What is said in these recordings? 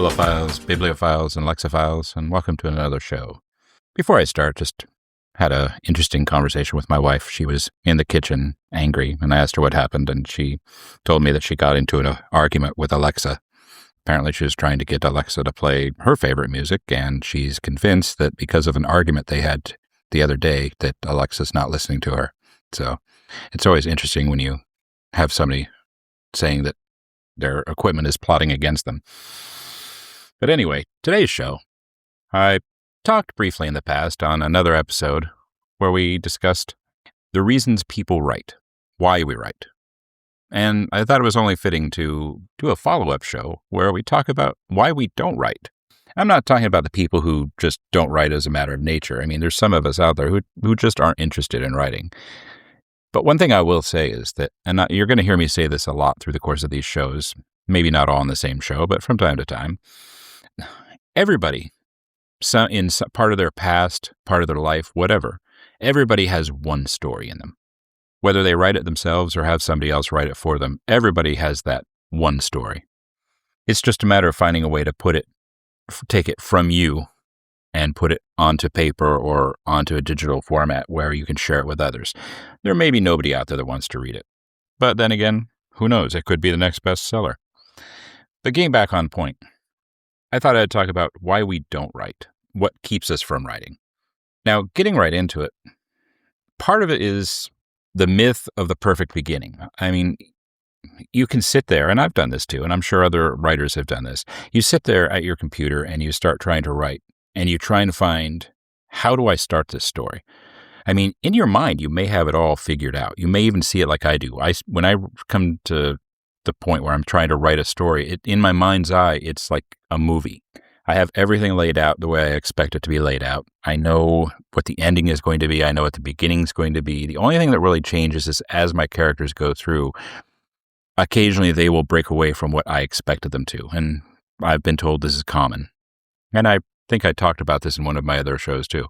bibliophiles, bibliophiles, and lexophiles, and welcome to another show. Before I start, just had an interesting conversation with my wife. She was in the kitchen, angry, and I asked her what happened, and she told me that she got into an argument with Alexa. Apparently, she was trying to get Alexa to play her favorite music, and she's convinced that because of an argument they had the other day, that Alexa's not listening to her. So it's always interesting when you have somebody saying that their equipment is plotting against them. But anyway, today's show, I talked briefly in the past on another episode where we discussed the reasons people write, why we write. And I thought it was only fitting to do a follow-up show where we talk about why we don't write. I'm not talking about the people who just don't write as a matter of nature. I mean, there's some of us out there who just aren't interested in writing. But one thing I will say is that, and you're going to hear me say this a lot through the course of these shows, maybe not all on the same show, but from time to time, everybody, in part of their past, part of their life, whatever, everybody has one story in them. Whether they write it themselves or have somebody else write it for them, everybody has that one story. It's just a matter of finding a way to take it from you and put it onto paper or onto a digital format where you can share it with others. There may be nobody out there that wants to read it. But then again, who knows? It could be the next bestseller. But getting back on point, I thought I'd talk about why we don't write, what keeps us from writing. Now, getting right into it, part of it is the myth of the perfect beginning. I mean, you can sit there, and I've done this too, and I'm sure other writers have done this. You sit there at your computer and you start trying to write, and you try and find, how do I start this story? I mean, in your mind, you may have it all figured out. You may even see it like I do. When I come to the point where I'm trying to write a story, in my mind's eye, it's like a movie. I have everything laid out the way I expect it to be laid out. I know what the ending is going to be. I know what the beginning is going to be. The only thing that really changes is as my characters go through, occasionally they will break away from what I expected them to. And I've been told this is common. And I think I talked about this in one of my other shows too.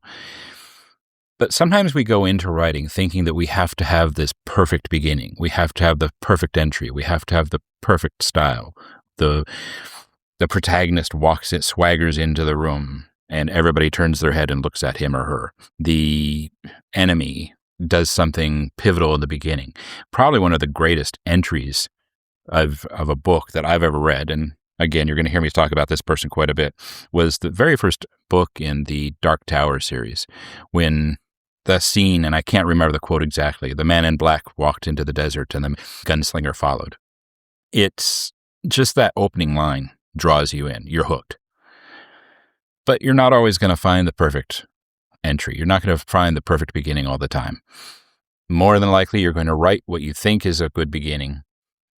But sometimes we go into writing thinking that we have to have this perfect beginning. We have to have the perfect entry. We have to have the perfect style. The protagonist swaggers into the room, and everybody turns their head and looks at him or her. The enemy does something pivotal in the beginning. Probably one of the greatest entries of a book that I've ever read, and again, you're going to hear me talk about this person quite a bit, was the very first book in the Dark Tower series, when the scene, and I can't remember the quote exactly, the man in black walked into the desert and the gunslinger followed. It's just that opening line draws you in. You're hooked. But you're not always going to find the perfect entry. You're not going to find the perfect beginning all the time. More than likely, you're going to write what you think is a good beginning.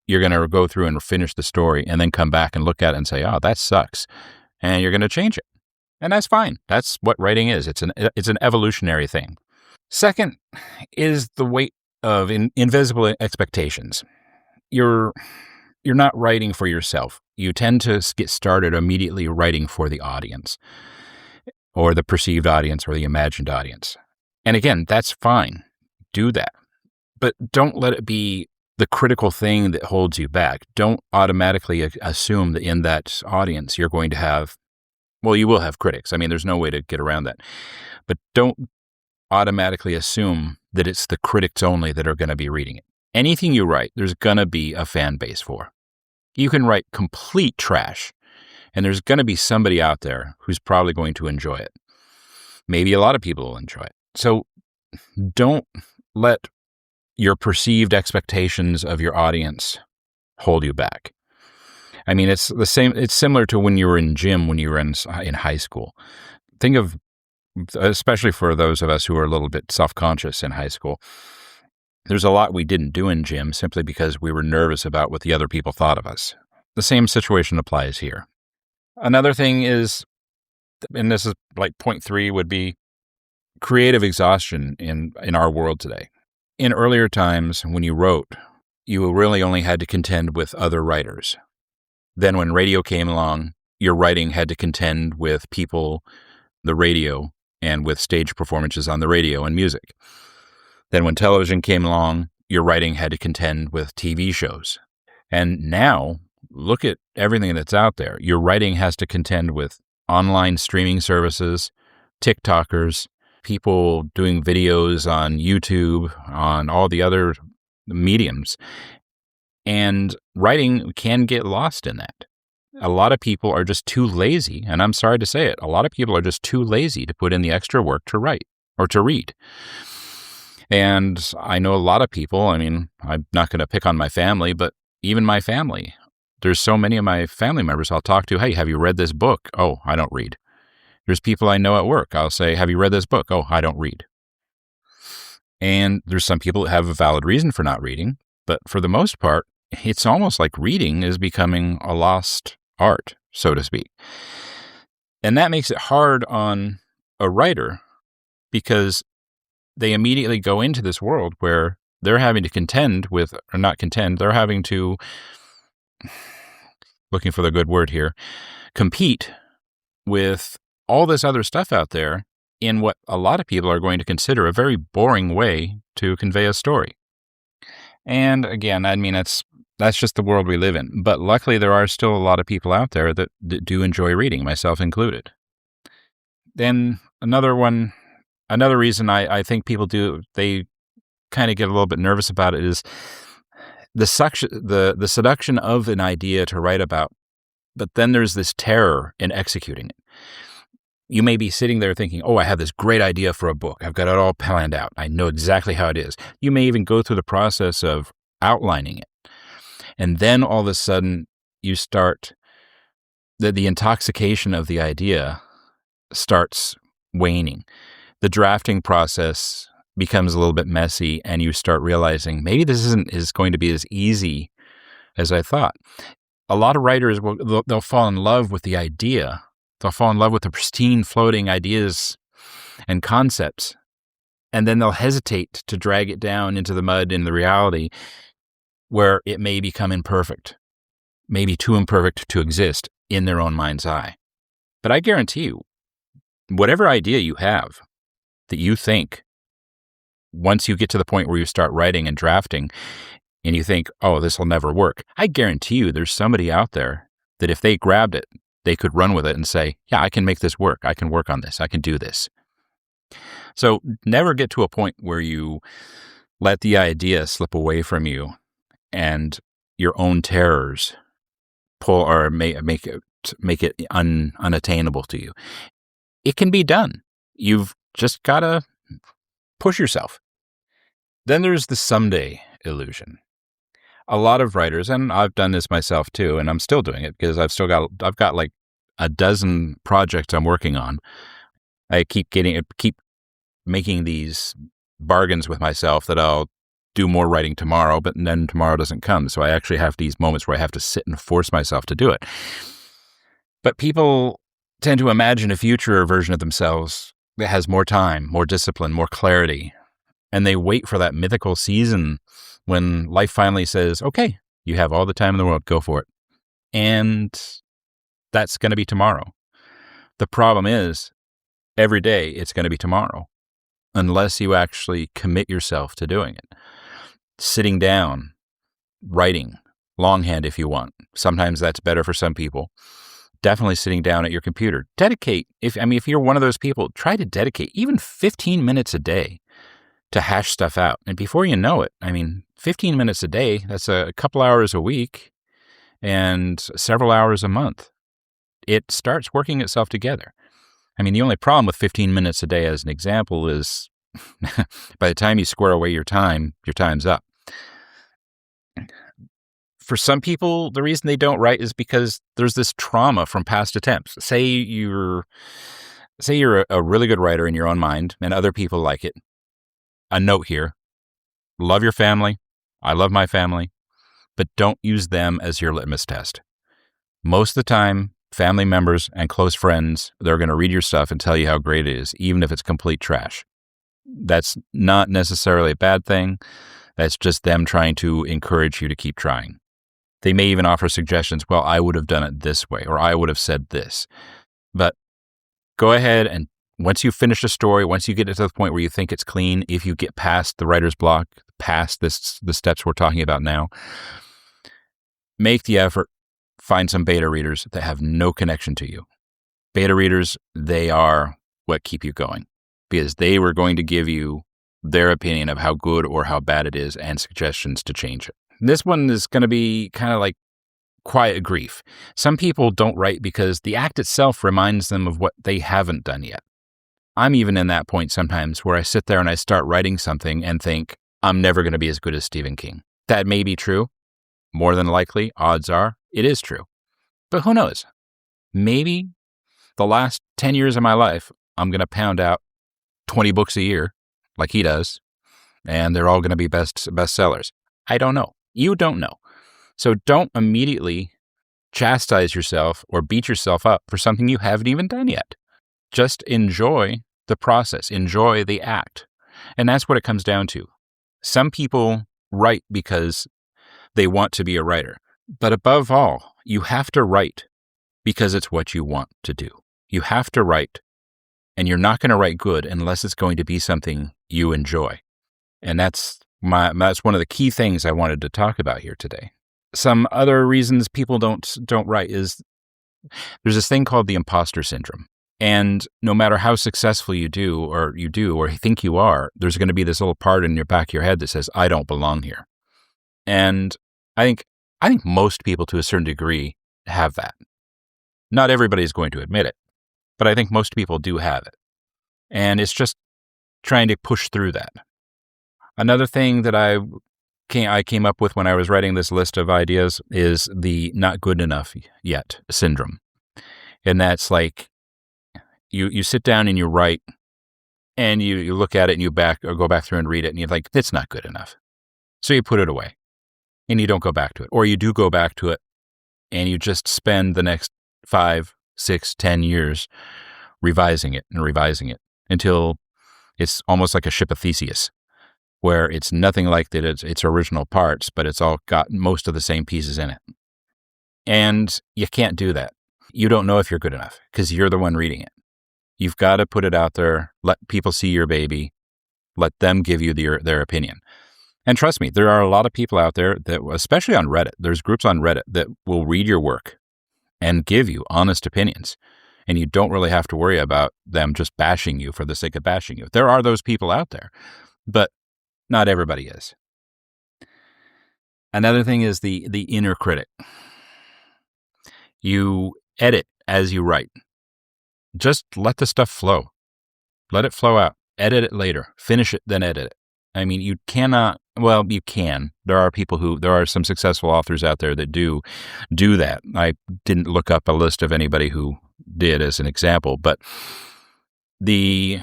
You're going to go through and finish the story and then come back and look at it and say, oh, that sucks. And you're going to change it. And that's fine. That's what writing is. It's an evolutionary thing. Second is the weight of invisible expectations. You're not writing for yourself. You tend to get started immediately writing for the audience, or the perceived audience, or the imagined audience. And again, that's fine. Do that. But don't let it be the critical thing that holds you back. Don't automatically assume that in that audience you're going to have, well, you will have critics. I mean, there's no way to get around that. But don't automatically assume that it's the critics only that are going to be reading it. Anything you write, there's going to be a fan base for. You can write complete trash, and there's going to be somebody out there who's probably going to enjoy it. Maybe a lot of people will enjoy it. So don't let your perceived expectations of your audience hold you back. I mean, it's the same. It's similar to when you were in gym, when you were in high school. Think of, especially for those of us who are a little bit self-conscious in high school, there's a lot we didn't do in gym simply because we were nervous about what the other people thought of us. The same situation applies here. Another thing is, and this is like point 3, would be creative exhaustion in our world today. In earlier times, when you wrote, you really only had to contend with other writers. Then when radio came along, your writing had to contend with people, the radio, and with stage performances on the radio and music. Then when television came along, your writing had to contend with TV shows. And now, look at everything that's out there. Your writing has to contend with online streaming services, TikTokers, people doing videos on YouTube, on all the other mediums. And writing can get lost in that. A lot of people are just too lazy, and I'm sorry to say it, a lot of people are just too lazy to put in the extra work to write or to read. And I know a lot of people, I mean, I'm not going to pick on my family, but even my family, there's so many of my family members I'll talk to, hey, have you read this book? Oh, I don't read. There's people I know at work, I'll say, have you read this book? Oh, I don't read. And there's some people that have a valid reason for not reading, but for the most part, it's almost like reading is becoming a lost art, so to speak. And that makes it hard on a writer because they immediately go into this world where they're having to contend with, or not contend, they're having to, looking for the good word here, compete with all this other stuff out there in what a lot of people are going to consider a very boring way to convey a story. And again, I mean, that's just the world we live in. But luckily, there are still a lot of people out there that do enjoy reading, myself included. Then another reason I think people they kind of get a little bit nervous about it is the seduction of an idea to write about, but then there's this terror in executing it. You may be sitting there thinking, oh, I have this great idea for a book. I've got it all planned out. I know exactly how it is. You may even go through the process of outlining it. And then all of a sudden, you start, the intoxication of the idea starts waning. The drafting process becomes a little bit messy, and you start realizing maybe this is going to be as easy as I thought. A lot of writers, they'll fall in love with the idea. They'll fall in love with the pristine floating ideas and concepts, and then they'll hesitate to drag it down into the mud in the reality where it may become imperfect, maybe too imperfect to exist in their own mind's eye. But I guarantee you, whatever idea you have that you think, once you get to the point where you start writing and drafting and you think, oh, this will never work, I guarantee you there's somebody out there that if they grabbed it, they could run with it and say, yeah, I can make this work. I can work on this. I can do this. So never get to a point where you let the idea slip away from you and your own terrors pull or make it unattainable to you. It can be done. You've just got to push yourself. Then there's the someday illusion. A lot of writers, and I've done this myself too, and I'm still doing it because I've got like a dozen projects I'm working on. I keep making these bargains with myself that I'll do more writing tomorrow, but then tomorrow doesn't come. So I actually have these moments where I have to sit and force myself to do it. But people tend to imagine a future version of themselves that has more time, more discipline, more clarity, and they wait for that mythical season when life finally says, okay, you have all the time in the world, go for it. And that's going to be tomorrow. The problem is, every day it's going to be tomorrow, unless you actually commit yourself to doing it. Sitting down, writing, longhand if you want. Sometimes that's better for some people. Definitely sitting down at your computer. Dedicate, if you're one of those people, try to dedicate even 15 minutes a day to hash stuff out. And before you know it, 15 minutes a day, that's a couple hours a week and several hours a month. It starts working itself together. The only problem with 15 minutes a day as an example is by the time you square away your time's up. For some people, the reason they don't write is because there's this trauma from past attempts. Say you're a really good writer in your own mind and other people like it. A note here, love your family. I love my family, but don't use them as your litmus test. Most of the time, family members and close friends, they're going to read your stuff and tell you how great it is, even if it's complete trash. That's not necessarily a bad thing. That's just them trying to encourage you to keep trying. They may even offer suggestions, well, I would have done it this way, or I would have said this. But go ahead and once you finish a story, once you get to the point where you think it's clean, if you get past the writer's block, past the steps we're talking about now, make the effort, find some beta readers that have no connection to you. Beta readers, they are what keep you going because they were going to give you their opinion of how good or how bad it is and suggestions to change it. This one is going to be kind of like quiet grief. Some people don't write because the act itself reminds them of what they haven't done yet. I'm even in that point sometimes where I sit there and I start writing something and think, I'm never going to be as good as Stephen King. That may be true. More than likely, odds are, it is true. But who knows? Maybe the last 10 years of my life, I'm going to pound out 20 books a year like he does, and they're all going to be bestsellers. I don't know. You don't know. So don't immediately chastise yourself or beat yourself up for something you haven't even done yet. Just enjoy the process. Enjoy the act. And that's what it comes down to. Some people write because they want to be a writer. But above all, you have to write because it's what you want to do. You have to write, and you're not going to write good unless it's going to be something you enjoy. And that's one of the key things I wanted to talk about here today. Some other reasons people don't write is there's this thing called the imposter syndrome. And no matter how successful you do or think you are, there's going to be this little part in your back of your head that says, I don't belong here. And I think most people to a certain degree have that. Not everybody's going to admit it, but I think most people do have it. And it's just trying to push through that. Another thing that I came up with when I was writing this list of ideas is the not good enough yet syndrome. And that's like, you sit down and you write and you look at it and you go back through and read it and you're like, it's not good enough. So you put it away and you don't go back to it. Or you do go back to it and you just spend the next 5, 6, 10 years revising it until it's almost like a ship of Theseus, where it's nothing like that its original parts, but it's all got most of the same pieces in it. And you can't do that. You don't know if you're good enough because you're the one reading it. You've got to put it out there, let people see your baby, let them give you their opinion. And trust me, there are a lot of people out there that, especially on Reddit, there's groups on Reddit that will read your work and give you honest opinions. And you don't really have to worry about them just bashing you for the sake of bashing you. There are those people out there, but not everybody is. Another thing is the inner critic. You edit as you write. Just let the stuff flow. Let it flow out. Edit it later. Finish it, then edit it. I mean, you cannot, well, you can. There are some successful authors out there that do that. I didn't look up a list of anybody who did as an example, but the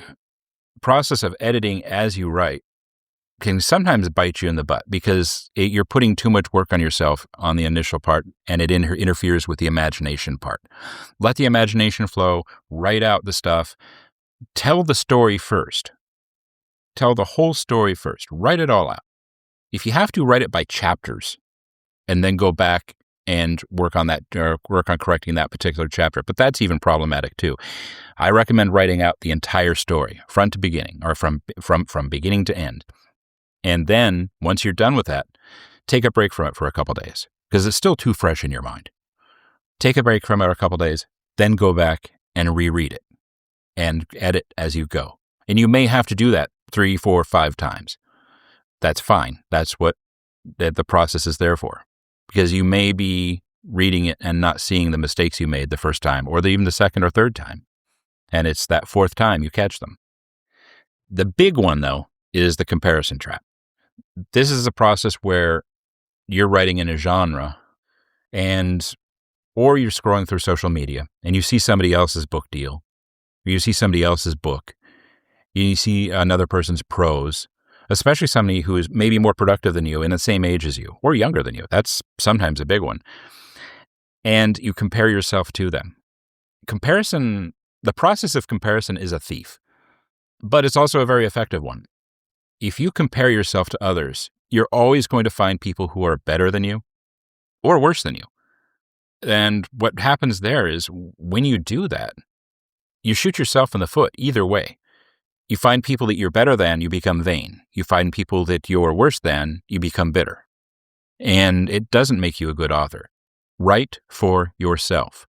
process of editing as you write can sometimes bite you in the butt because you're putting too much work on yourself on the initial part and it interferes with the imagination part. Let the imagination flow, write out the stuff, tell the story first. Tell the whole story first. Write it all out. If you have to, write it by chapters and then go back and work on correcting that particular chapter. But that's even problematic too. I recommend writing out the entire story, front to beginning, or from beginning to end. And then, once you're done with that, take a break from it for a couple days, because it's still too fresh in your mind. Take a break from it a couple days, then go back and reread it and edit as you go. And you may have to do that 3, 4, 5 times. That's fine. That's what the process is there for, because you may be reading it and not seeing the mistakes you made the first time, or even the second or third time. And it's that fourth time you catch them. The big one, though, is the comparison trap. This is a process where you're writing in a genre or you're scrolling through social media and you see somebody else's book deal, or you see somebody else's book, you see another person's prose, especially somebody who is maybe more productive than you in the same age as you or younger than you. That's sometimes a big one. And you compare yourself to them. The process of comparison is a thief, but it's also a very effective one. If you compare yourself to others, you're always going to find people who are better than you or worse than you. And what happens there is when you do that, you shoot yourself in the foot either way. You find people that you're better than, you become vain. You find people that you're worse than, you become bitter. And it doesn't make you a good author. Write for yourself.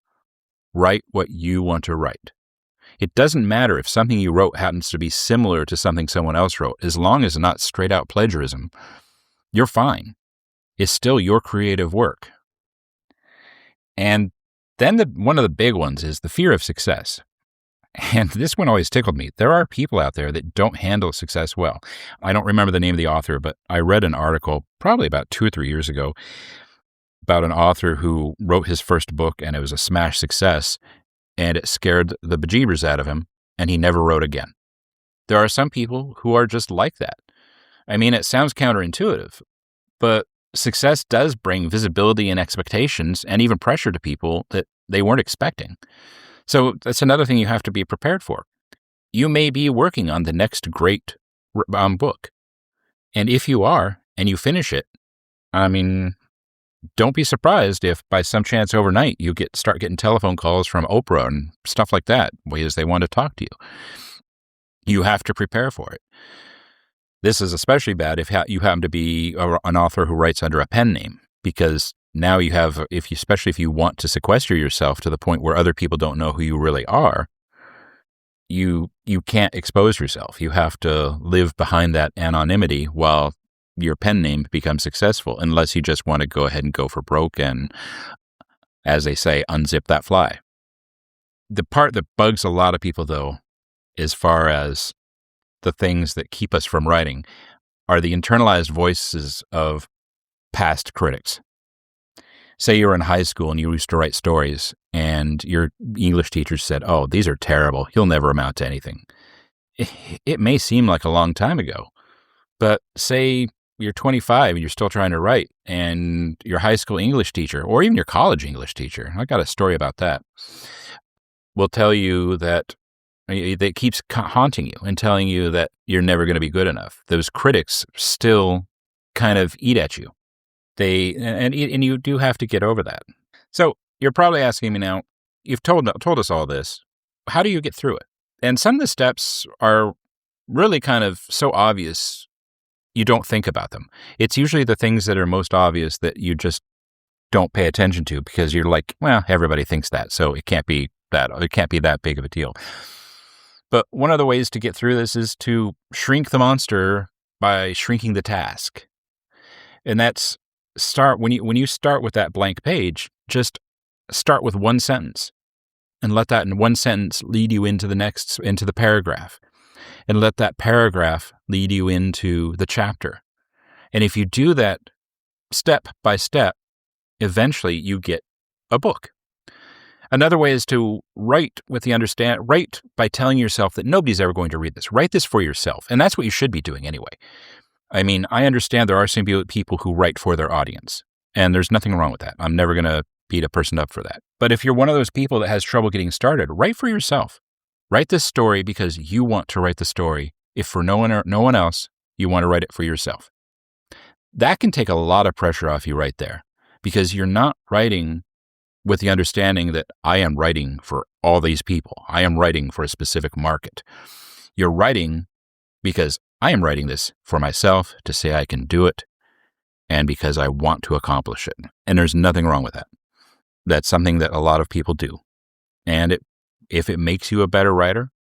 Write what you want to write. It doesn't matter if something you wrote happens to be similar to something someone else wrote. As long as it's not straight out plagiarism, you're fine. It's still your creative work. And then one of the big ones is the fear of success. And this one always tickled me. There are people out there that don't handle success well. I don't remember the name of the author, but I read an article probably about 2 or 3 years ago about an author who wrote his first book, and it was a smash success, and it scared the bejeebers out of him, and he never wrote again. There are some people who are just like that. I mean, it sounds counterintuitive, but success does bring visibility and expectations and even pressure to people that they weren't expecting. So that's another thing you have to be prepared for. You may be working on the next great book. And if you are, and you finish it, I mean, don't be surprised if by some chance overnight you start getting telephone calls from Oprah and stuff like that, ways they want to talk to you. You have to prepare for it. This is especially bad if you happen to be an author who writes under a pen name, because now you have, especially if you want to sequester yourself to the point where other people don't know who you really are, you can't expose yourself. You have to live behind that anonymity while your pen name becomes successful, unless you just want to go ahead and go for broke and, as they say, unzip that fly. The part that bugs a lot of people, though, as far as the things that keep us from writing, are the internalized voices of past critics. Say you were in high school and you used to write stories, and your English teacher said, "Oh, these are terrible. You'll never amount to anything." It may seem like a long time ago, but say you're 25 and you're still trying to write, and your high school English teacher, or even your college English teacher, I got a story about that, will tell you that keeps haunting you and telling you that you're never going to be good enough. Those critics still kind of eat at you. And you do have to get over that. So you're probably asking me now, you've told us all this. How do you get through it? And some of the steps are really kind of so obvious, you don't think about them. It's usually the things that are most obvious that you just don't pay attention to, because you're like, well, everybody thinks that, so it can't be that big of a deal. But one of the ways to get through this is to shrink the monster by shrinking the task. And that's when you start with that blank page, just start with one sentence and let that in one sentence lead you into the paragraph, and let that paragraph lead you into the chapter. And if you do that step by step, eventually you get a book. Another way is to write by telling yourself that nobody's ever going to read this. Write this for yourself. And that's what you should be doing anyway. I mean, I understand there are some people who write for their audience, and there's nothing wrong with that. I'm never going to beat a person up for that. But if you're one of those people that has trouble getting started, write for yourself. Write this story because you want to write the story. If for no one else, you want to write it for yourself. That can take a lot of pressure off you right there, because you're not writing with the understanding that I am writing for all these people. I am writing for a specific market. You're writing because I am writing this for myself to say I can do it, and because I want to accomplish it. And there's nothing wrong with that. That's something that a lot of people do. And if it makes you a better writer,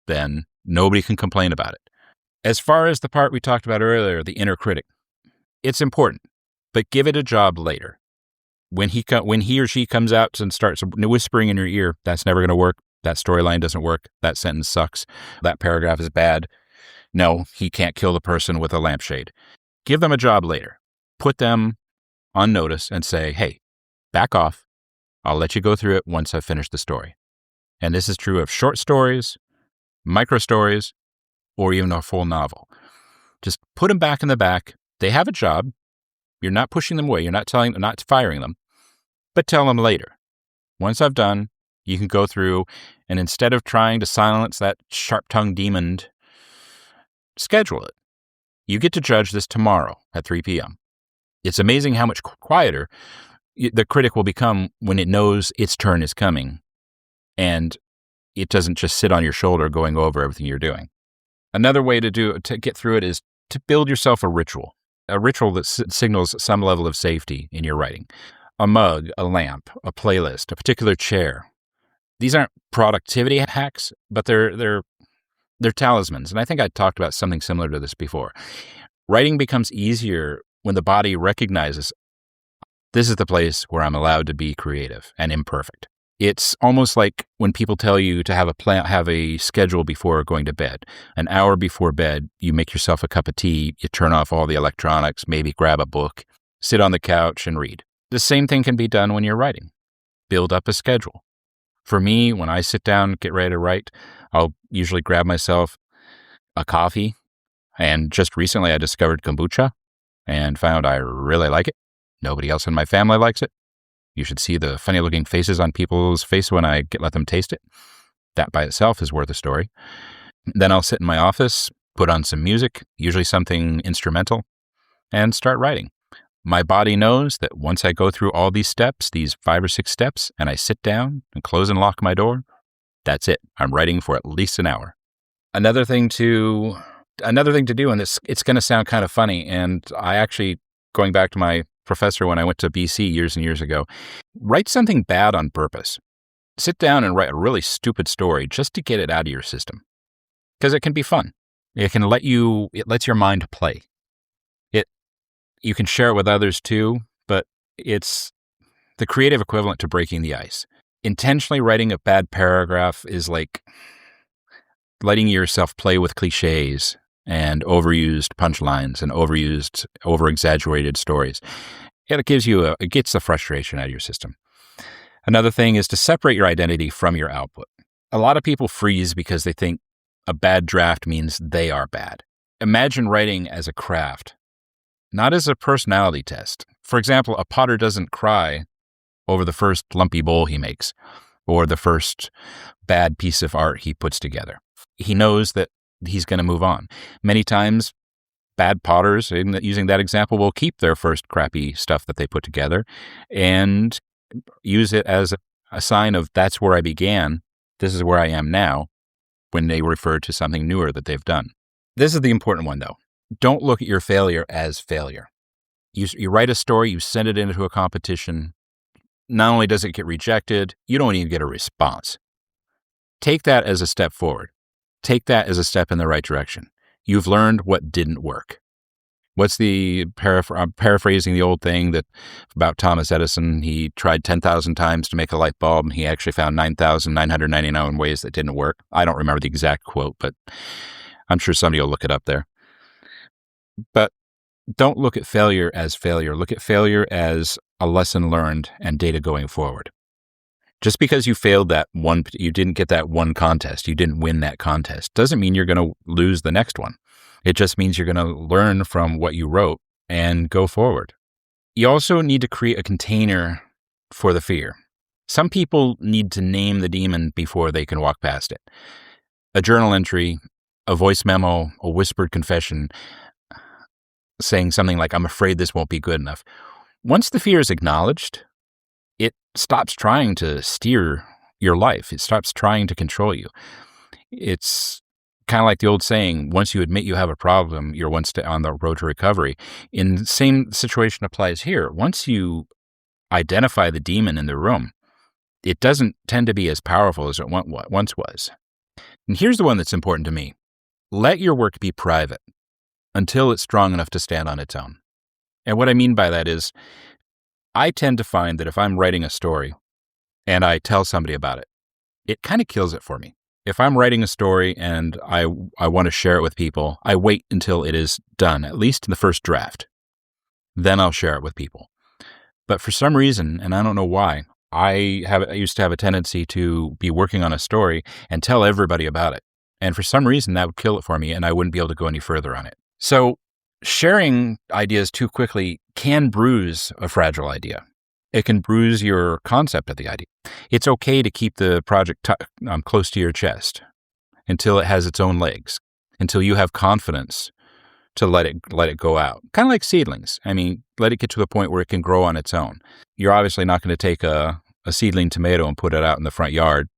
then nobody can complain about it. As far as the part we talked about earlier, the inner critic, it's important, but give it a job later. When he or she comes out and starts whispering in your ear, that's never going to work. That storyline doesn't work. That sentence sucks. That paragraph is bad. No, he can't kill the person with a lampshade. Give them a job later. Put them on notice and say, hey, back off. I'll let you go through it once I've finished the story. And this is true of short stories, micro stories, or even a full novel. Just put them back in the back. They have a job. You're not pushing them away. You're not firing them, but tell them later. Once I've done, you can go through, and instead of trying to silence that sharp-tongued demon, schedule it. You get to judge this tomorrow at 3 p.m. It's amazing how much quieter the critic will become when it knows its turn is coming, and it doesn't just sit on your shoulder going over everything you're doing. Another way to get through it is to build yourself a ritual that signals some level of safety in your writing. a mug, a lamp, a playlist, a particular chair. These aren't productivity hacks, but they're talismans. And I think I talked about something similar to this before. Writing becomes easier when the body recognizes this is the place where I'm allowed to be creative and imperfect. It's almost like when people tell you to have a schedule before going to bed. An hour before bed, you make yourself a cup of tea, you turn off all the electronics, maybe grab a book, sit on the couch and read. The same thing can be done when you're writing. Build up a schedule. For me, when I sit down and get ready to write, I'll usually grab myself a coffee. And just recently I discovered kombucha and found I really like it. Nobody else in my family likes it. You should see the funny looking faces on people's face when I let them taste it. That by itself is worth a story. Then I'll sit in my office, put on some music, usually something instrumental, and start writing. My body knows that once I go through all these steps, these 5 or 6 steps, and I sit down and close and lock my door, that's it. I'm writing for at least an hour. Another thing to do, and it's going to sound kind of funny, and I actually, going back to my professor when I went to BC years and years ago, write something bad on purpose. Sit down and write a really stupid story just to get it out of your system. Because it can be fun. It lets your mind play. You can share it with others too, but it's the creative equivalent to breaking the ice. Intentionally writing a bad paragraph is like letting yourself play with cliches and overused punchlines and over-exaggerated stories. It gets the frustration out of your system. Another thing is to separate your identity from your output. A lot of people freeze because they think a bad draft means they are bad. Imagine writing as a craft, not as a personality test. For example, a potter doesn't cry over the first lumpy bowl he makes or the first bad piece of art he puts together. He knows that he's going to move on. Many times, bad potters, using that example, will keep their first crappy stuff that they put together and use it as a sign of that's where I began, this is where I am now, when they refer to something newer that they've done. This is the important one, though. Don't look at your failure as failure. You write a story, you send it into a competition. Not only does it get rejected, you don't even get a response. Take that as a step forward. Take that as a step in the right direction. You've learned what didn't work. What's I'm paraphrasing the old thing about Thomas Edison. He tried 10,000 times to make a light bulb, and he actually found 9,999 ways that didn't work. I don't remember the exact quote, but I'm sure somebody will look it up there. But don't look at failure as failure. Look at failure as a lesson learned and data going forward. Just because you failed you didn't get that one contest, you didn't win that contest, doesn't mean you're going to lose the next one. It just means you're going to learn from what you wrote and go forward. You also need to create a container for the fear. Some people need to name the demon before they can walk past it. A journal entry, a voice memo, a whispered confession, saying something like, I'm afraid this won't be good enough. Once the fear is acknowledged, it stops trying to steer your life. It stops trying to control you. It's kind of like the old saying, once you admit you have a problem, you're one step on the road to recovery. And the same situation applies here. Once you identify the demon in the room, it doesn't tend to be as powerful as it once was. And here's the one that's important to me. Let your work be private until it's strong enough to stand on its own. And what I mean by that is, I tend to find that if I'm writing a story and I tell somebody about it, it kind of kills it for me. If I'm writing a story and I want to share it with people, I wait until it is done, at least in the first draft. Then I'll share it with people. But for some reason, and I don't know why, I used to have a tendency to be working on a story and tell everybody about it. And for some reason, that would kill it for me, and I wouldn't be able to go any further on it. So sharing ideas too quickly can bruise a fragile idea. It can bruise your concept of the idea. It's okay to keep the project close to your chest until it has its own legs, until you have confidence to let it go out. Kind of like seedlings. I mean, let it get to the point where it can grow on its own. You're obviously not going to take a seedling tomato and put it out in the front yard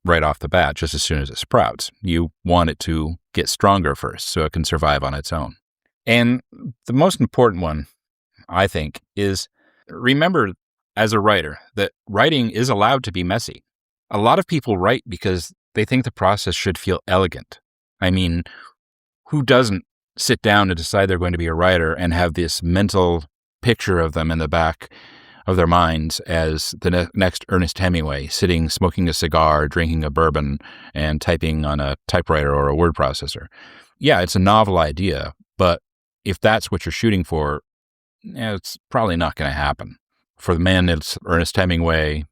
right off the bat just as soon as it sprouts. You want it to get stronger first so it can survive on its own. And the most important one, I think, is remember as a writer that writing is allowed to be messy. A lot of people write because they think the process should feel elegant. I mean, who doesn't sit down and decide they're going to be a writer and have this mental picture of them in the back of their minds as the next Ernest Hemingway, sitting, smoking a cigar, drinking a bourbon, and typing on a typewriter or a word processor? Yeah, it's a novel idea, but if that's what you're shooting for, it's probably not going to happen. For the men, it's Ernest Hemingway,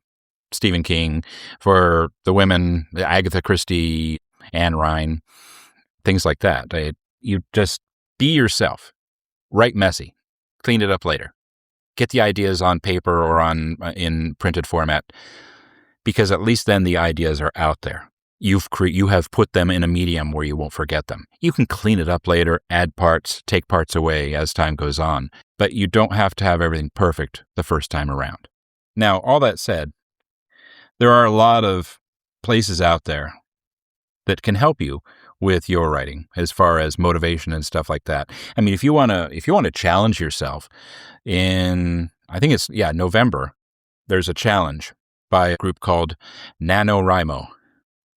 Stephen King. For the women, Agatha Christie, Anne Ryan, things like that. You just be yourself. Write messy. Clean it up later. Get the ideas on paper or in printed format, because at least then the ideas are out there. You have put them in a medium where you won't forget them. You can clean it up later, add parts, take parts away as time goes on, but you don't have to have everything perfect the first time around. Now, all that said, there are a lot of places out there that can help you with your writing as far as motivation and stuff like that. I mean, if you want to challenge yourself I think it's November, there's a challenge by a group called NaNoWriMo,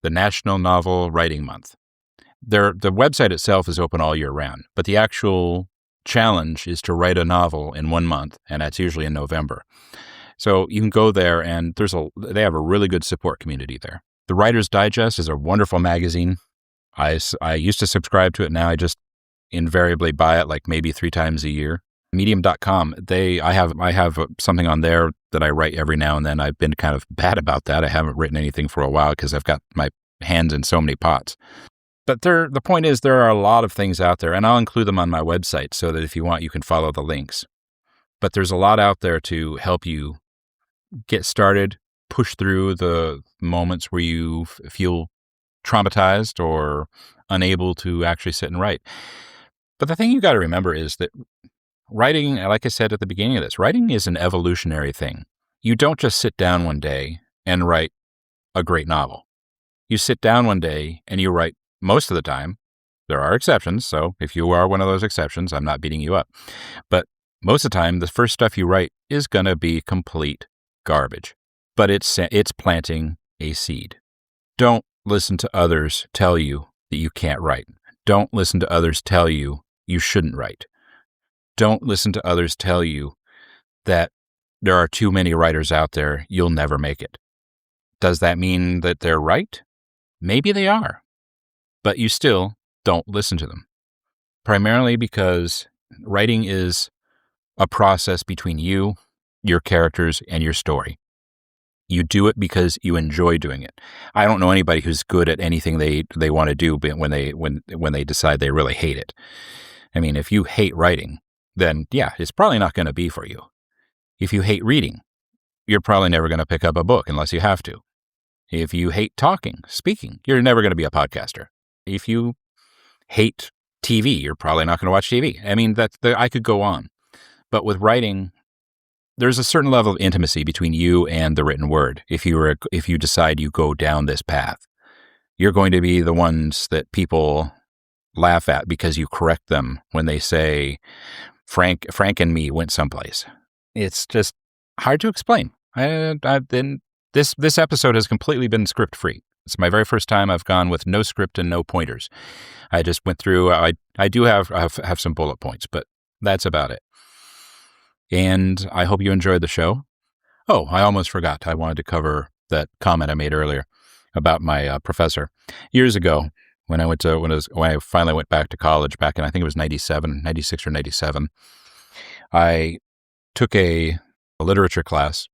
the National Novel Writing Month. The website itself is open all year round, but the actual challenge is to write a novel in 1 month, and that's usually in November. So you can go there, and they have a really good support community there. The Writer's Digest is a wonderful magazine. I used to subscribe to it. Now I just invariably buy it like maybe 3 times a year. Medium.com, I have something on there that I write every now and then. I've been kind of bad about that. I haven't written anything for a while because I've got my hands in so many pots. But the point is, there are a lot of things out there, and I'll include them on my website so that if you want, you can follow the links. But there's a lot out there to help you get started, push through the moments where you feel traumatized or unable to actually sit and write. But the thing you got to remember is that writing, like I said at the beginning of this, writing is an evolutionary thing. You don't just sit down one day and write a great novel. You sit down one day and you write, most of the time. There are exceptions, so if you are one of those exceptions, I'm not beating you up. But most of the time, the first stuff you write is going to be complete garbage. But it's planting a seed. Don't listen to others tell you that you can't write. Don't listen to others tell you you shouldn't write. Don't listen to others tell you that there are too many writers out there, you'll never make it. Does that mean that they're right? Maybe they are. But you still don't listen to them. Primarily because writing is a process between you, your characters, and your story. You do it because you enjoy doing it. I don't know anybody who's good at anything they want to do when they decide they really hate it. I mean, if you hate writing, then yeah, it's probably not going to be for you. If you hate reading, you're probably never going to pick up a book unless you have to. If you hate speaking, you're never going to be a podcaster. If you hate TV, you're probably not going to watch TV. I mean, I could go on. But with writing, there's a certain level of intimacy between you and the written word. If you decide you go down this path, you're going to be the ones that people laugh at because you correct them when they say, Frank and me went someplace. It's just hard to explain. This episode has completely been script free. It's my very first time I've gone with no script and no pointers. I just went through. I do have some bullet points, but that's about it. And I hope you enjoyed the show. Oh, I almost forgot. I wanted to cover that comment I made earlier about my professor years ago when I finally went back to college back in, I think it was 96 or 97. I took a literature class,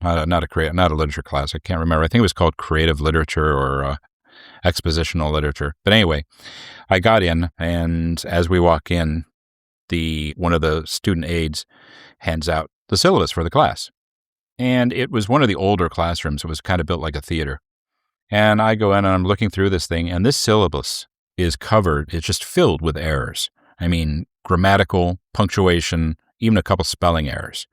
not a literature class. I can't remember. I think it was called creative literature or expositional literature. But anyway, I got in, and as we walk in, one of the student aides hands out the syllabus for the class. And it was one of the older classrooms. It was kind of built like a theater. And I go in and I'm looking through this thing, and this syllabus is covered. It's just filled with errors. I mean, grammatical, punctuation, even a couple spelling errors.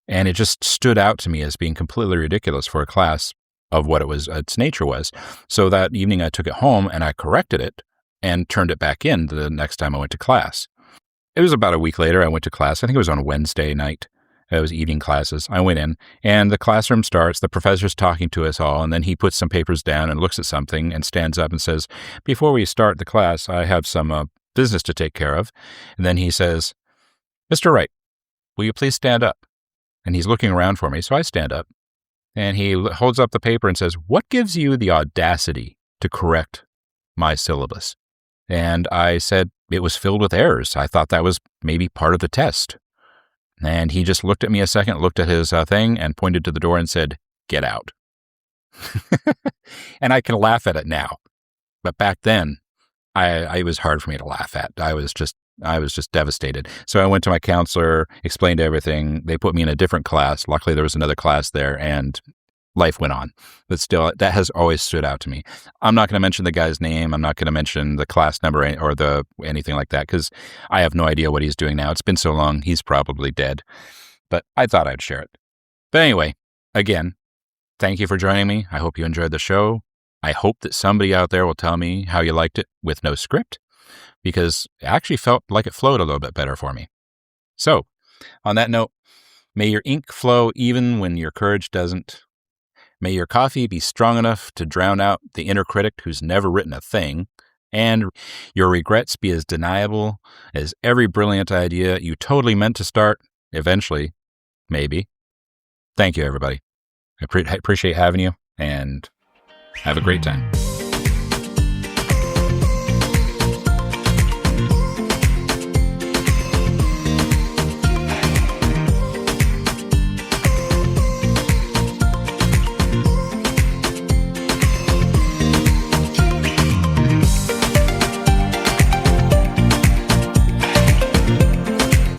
And it just stood out to me as being completely ridiculous for a class of what its nature was. So that evening I took it home and I corrected it and turned it back in the next time I went to class. It was about a week later I went to class. I think it was on a Wednesday night. It was evening classes. I went in, and the classroom starts. The professor's talking to us all, and then he puts some papers down and looks at something and stands up and says, "Before we start the class, I have some business to take care of." And then he says, "Mr. Wright, will you please stand up?" And he's looking around for me, so I stand up. And he holds up the paper and says, "What gives you the audacity to correct my syllabus?" And I said, "It was filled with errors. I thought that was maybe part of the test." And he just looked at me a second, looked at his thing, and pointed to the door and said, "Get out." And I can laugh at it now. But back then, it was hard for me to laugh at. I was just devastated. So I went to my counselor, explained everything. They put me in a different class. Luckily, there was another class there, and life went on. But still, that has always stood out to me. I'm not going to mention the guy's name. I'm not going to mention the class number or anything like that, because I have no idea what he's doing now. It's been so long, he's probably dead. But I thought I'd share it. But anyway, again, thank you for joining me. I hope you enjoyed the show. I hope that somebody out there will tell me how you liked it with no script, because it actually felt like it flowed a little bit better for me. So, on that note, may your ink flow even when your courage doesn't. May your coffee be strong enough to drown out the inner critic who's never written a thing, and your regrets be as deniable as every brilliant idea you totally meant to start, eventually, maybe. Thank you, everybody. I appreciate having you, and have a great time.